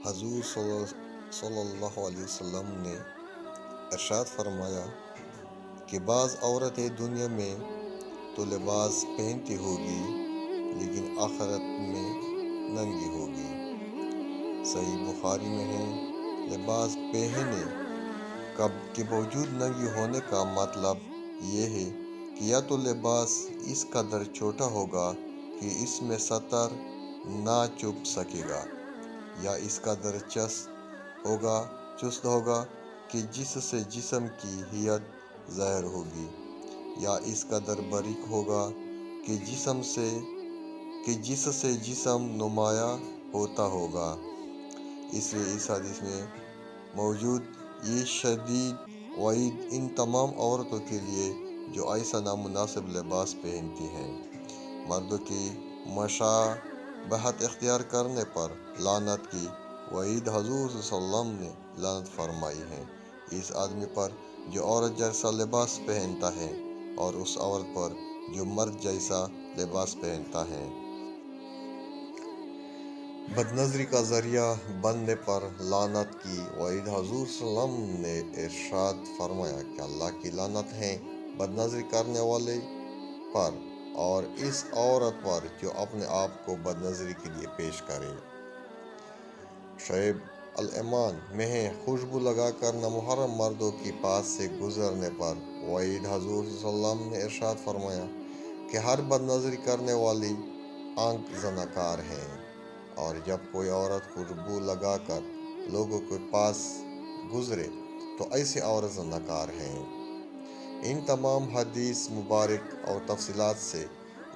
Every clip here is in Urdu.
حضور صلی اللہ علیہ وسلم نے ارشاد فرمایا کہ بعض عورتیں دنیا میں تو لباس پہنتی ہوگی لیکن آخرت میں ننگی ہوگی۔ صحیح بخاری میں ہے، لباس پہنے کے باوجود ننگی ہونے کا مطلب یہ ہے کہ یا تو لباس اس قدر چھوٹا ہوگا کہ اس میں سطر نہ چھپ سکے گا، یا اس قدر چست ہوگا کہ جس سے جسم کی حیت ظاہر ہوگی، یا اس قدر باریک ہوگا کہ جس سے جسم نمایاں ہوتا ہوگا۔ اس لیے اس حدیث میں موجود یہ شدید وعید ان تمام عورتوں کے لیے جو ایسا نامناسب لباس پہنتی ہیں۔ مردوں کی مشابہت اختیار کرنے پر لعنت کی وعید حضور صلی اللہ علیہ وسلم نے لعنت فرمائی ہے، اس آدمی پر جو عورت جیسا لباس پہنتا ہے اور اس عورت پر جو مرد جیسا لباس پہنتا ہے۔ بدنظری کا ذریعہ بننے پر لعنت کی وعید حضور صلی اللہ علیہ وسلم نے ارشاد فرمایا کہ اللہ کی لعنت ہے بدنظری کرنے والے پر اور اس عورت پر جو اپنے آپ کو بدنظری کے لیے پیش کرے۔ شعیب الایمان میں ہے، خوشبو لگا کر نامحرم مردوں کے پاس سے گزرنے پر وعید حضور صلی اللہ علیہ وسلم نے ارشاد فرمایا کہ ہر بدنظری کرنے والی آنکھ زناکار ہے، اور جب کوئی عورت خوشبو لگا کر لوگوں کے پاس گزرے تو ایسی عورت زناکار ہے۔ ان تمام حدیث مبارک اور تفصیلات سے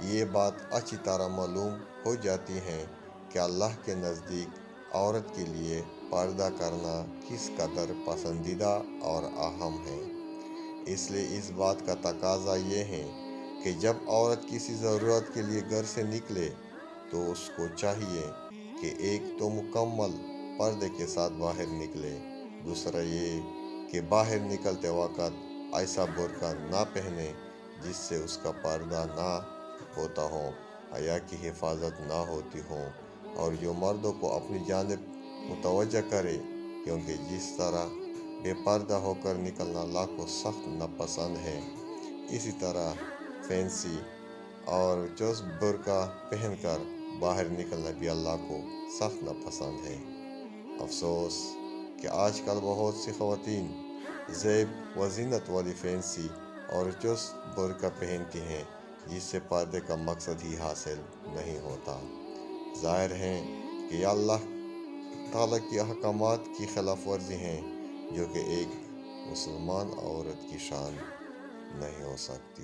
یہ بات اچھی طرح معلوم ہو جاتی ہے کہ اللہ کے نزدیک عورت کے لیے پردہ کرنا کس قدر پسندیدہ اور اہم ہے۔ اس لیے اس بات کا تقاضا یہ ہے کہ جب عورت کسی ضرورت کے لیے گھر سے نکلے تو اس کو چاہیے کہ ایک تو مکمل پردے کے ساتھ باہر نکلے، دوسرا یہ کہ باہر نکلتے وقت ایسا برقع نہ پہنے جس سے اس کا پردہ نہ ہوتا ہو، حیا کی حفاظت نہ ہوتی ہو، اور جو مردوں کو اپنی جانب متوجہ کرے، کیونکہ جس طرح بے پردہ ہو کر نکلنا اللہ کو سخت ناپسند ہے، اسی طرح فینسی اور چست برقع پہن کر باہر نکلنا بھی اللہ کو سخت ناپسند ہے۔ افسوس کہ آج کل بہت سی خواتین زیب و زینت والی فینسی اور چست برقع پہنتی ہیں جس سے پردے کا مقصد ہی حاصل نہیں ہوتا۔ ظاہر ہے کہ یہ اللہ تعالیٰ کے احکامات کی خلاف ورزی ہے، جو کہ ایک مسلمان عورت کی شان نہیں ہو سکتی۔